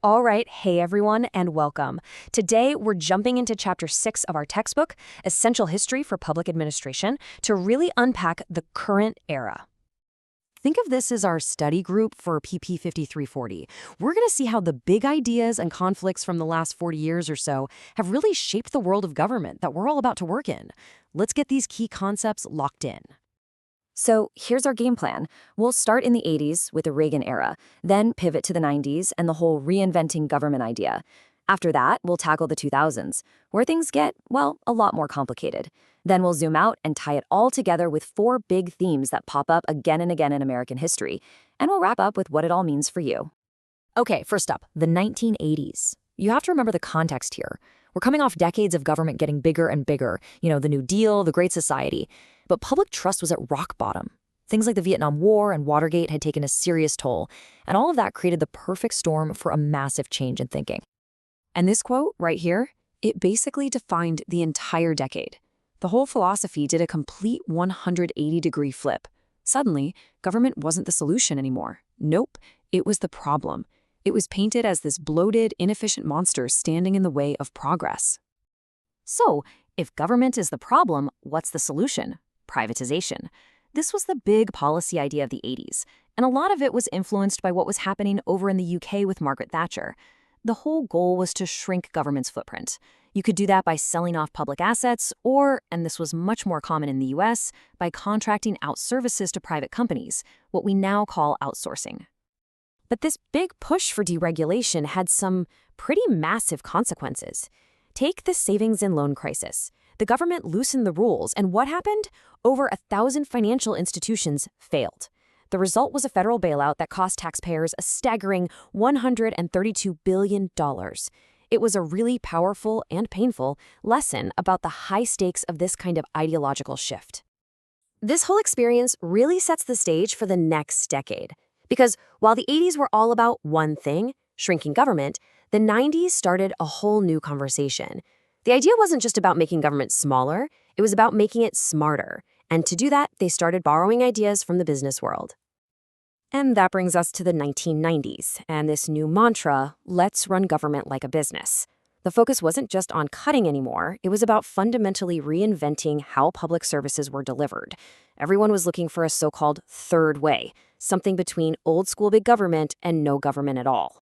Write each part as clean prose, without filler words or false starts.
All right, hey everyone, and welcome. Today, we're jumping into Chapter 6 of our textbook, Essential History for Public Administration, to really unpack the current era. Think of this as our study group for PP 5340. We're going to see how the big ideas and conflicts from the last 40 years or so have really shaped the world of government that we're all about to work in. Let's get these key concepts locked in. So here's our game plan. We'll start in the 80s with the Reagan era, then pivot to the 90s and the whole reinventing government idea. After that, we'll tackle the 2000s, where things get, well, a lot more complicated. Then we'll zoom out and tie it all together with four big themes that pop up again and again in American history. And we'll wrap up with what it all means for you. Okay, first up, the 1980s. You have to remember the context here. We're coming off decades of government getting bigger and bigger, the New Deal, the Great Society. But public trust was at rock bottom. Things like the Vietnam War and Watergate had taken a serious toll, and all of that created the perfect storm for a massive change in thinking. And this quote right here, it basically defined the entire decade. The whole philosophy did a complete 180-degree flip. Suddenly, government wasn't the solution anymore. Nope, it was the problem. It was painted as this bloated, inefficient monster standing in the way of progress. So, if government is the problem, what's the solution? Privatization. This was the big policy idea of the 80s, and a lot of it was influenced by what was happening over in the UK with Margaret Thatcher. The whole goal was to shrink government's footprint. You could do that by selling off public assets or, and this was much more common in the US, by contracting out services to private companies, what we now call outsourcing. But this big push for deregulation had some pretty massive consequences. Take the savings and loan crisis. The government loosened the rules, and what happened? Over 1,000 financial institutions failed. The result was a federal bailout that cost taxpayers a staggering $132 billion. It was a really powerful and painful lesson about the high stakes of this kind of ideological shift. This whole experience really sets the stage for the next decade. Because while the 80s were all about one thing, shrinking government, the 90s started a whole new conversation. The idea wasn't just about making government smaller, it was about making it smarter. And to do that, they started borrowing ideas from the business world. And that brings us to the 1990s, and this new mantra, let's run government like a business. The focus wasn't just on cutting anymore, it was about fundamentally reinventing how public services were delivered. Everyone was looking for a so-called third way, something between old-school big government and no government at all.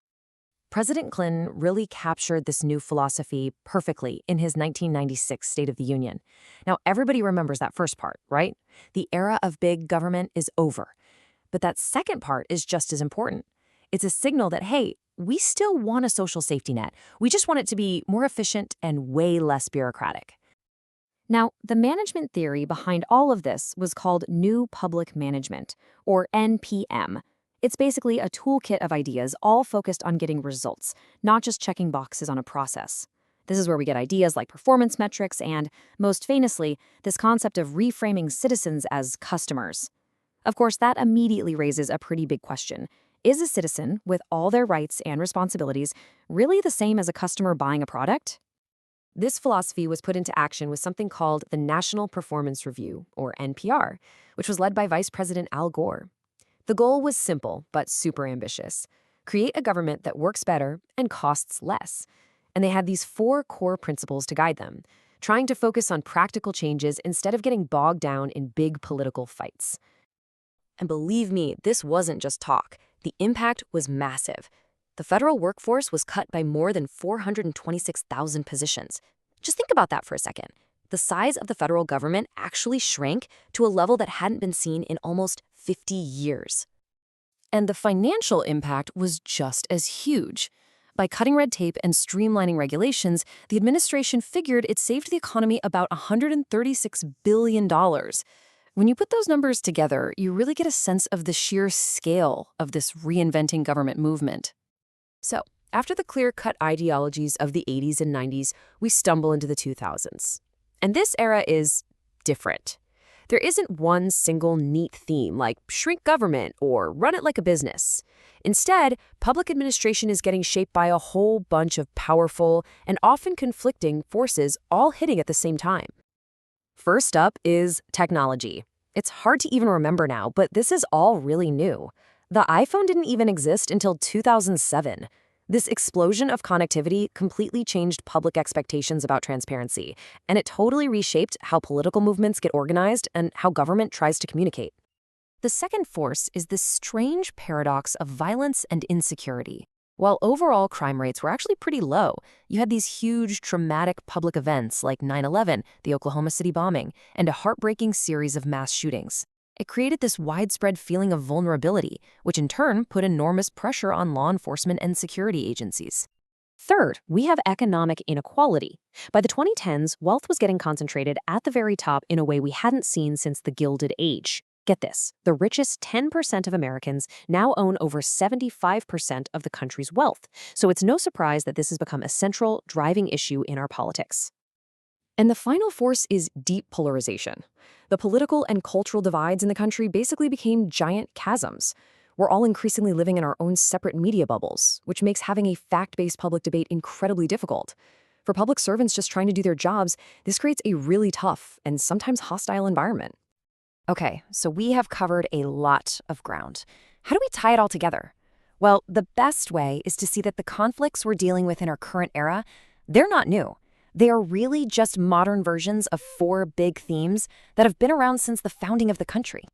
President Clinton really captured this new philosophy perfectly in his 1996 State of the Union. Now, everybody remembers that first part, right? The era of big government is over. But that second part is just as important. It's a signal that, hey, we still want a social safety net. We just want it to be more efficient and way less bureaucratic. Now, the management theory behind all of this was called New Public Management, or NPM. It's basically a toolkit of ideas all focused on getting results, not just checking boxes on a process. This is where we get ideas like performance metrics and, most famously, this concept of reframing citizens as customers. Of course, that immediately raises a pretty big question. Is a citizen, with all their rights and responsibilities, really the same as a customer buying a product? This philosophy was put into action with something called the National Performance Review, or NPR, which was led by Vice President Al Gore. The goal was simple, but super ambitious. Create a government that works better and costs less. And they had these four core principles to guide them, trying to focus on practical changes instead of getting bogged down in big political fights. And believe me, this wasn't just talk. The impact was massive. The federal workforce was cut by more than 426,000 positions. Just think about that for a second. The size of the federal government actually shrank to a level that hadn't been seen in almost 50 years. And the financial impact was just as huge. By cutting red tape and streamlining regulations, the administration figured it saved the economy about $136 billion. When you put those numbers together, you really get a sense of the sheer scale of this reinventing government movement. So, after the clear-cut ideologies of the 80s and 90s, we stumble into the 2000s. And this era is different. There isn't one single neat theme like shrink government or run it like a business. Instead, public administration is getting shaped by a whole bunch of powerful and often conflicting forces all hitting at the same time. First up is technology. It's hard to even remember now, but this is all really new. The iPhone didn't even exist until 2007. This explosion of connectivity completely changed public expectations about transparency, and it totally reshaped how political movements get organized and how government tries to communicate. The second force is this strange paradox of violence and insecurity. While overall crime rates were actually pretty low, you had these huge, traumatic public events like 9/11, the Oklahoma City bombing, and a heartbreaking series of mass shootings. It created this widespread feeling of vulnerability, which in turn put enormous pressure on law enforcement and security agencies. Third, we have economic inequality. By the 2010s, wealth was getting concentrated at the very top in a way we hadn't seen since the Gilded Age. Get this, the richest 10% of Americans now own over 75% of the country's wealth, so it's no surprise that this has become a central, driving issue in our politics. And the final force is deep polarization. The political and cultural divides in the country basically became giant chasms. We're all increasingly living in our own separate media bubbles, which makes having a fact-based public debate incredibly difficult. For public servants just trying to do their jobs, this creates a really tough and sometimes hostile environment. Okay, so we have covered a lot of ground. How do we tie it all together? Well, the best way is to see that the conflicts we're dealing with in our current era, they're not new. They are really just modern versions of four big themes that have been around since the founding of the country.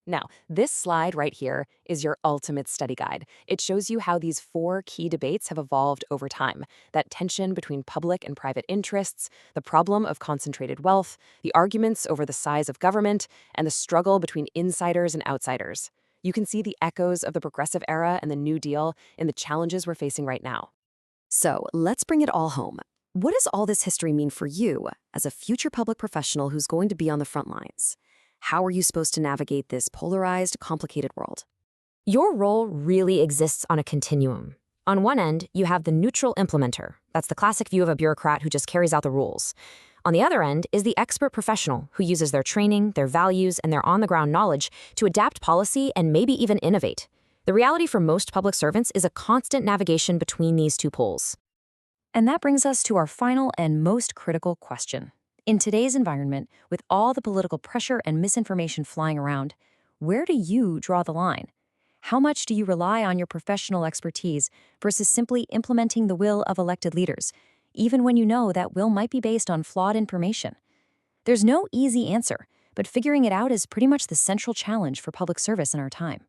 Now, this slide right here is your ultimate study guide. It shows you how these four key debates have evolved over time. That tension between public and private interests, the problem of concentrated wealth, the arguments over the size of government, and the struggle between insiders and outsiders. You can see the echoes of the Progressive Era and the New Deal in the challenges we're facing right now. So, let's bring it all home. What does all this history mean for you as a future public professional who's going to be on the front lines? How are you supposed to navigate this polarized, complicated world? Your role really exists on a continuum. On one end, you have the neutral implementer. That's the classic view of a bureaucrat who just carries out the rules. On the other end is the expert professional who uses their training, their values, and their on-the-ground knowledge to adapt policy and maybe even innovate. The reality for most public servants is a constant navigation between these two poles. And that brings us to our final and most critical question. In today's environment, with all the political pressure and misinformation flying around, where do you draw the line? How much do you rely on your professional expertise versus simply implementing the will of elected leaders, even when you know that will might be based on flawed information? There's no easy answer, but figuring it out is pretty much the central challenge for public service in our time.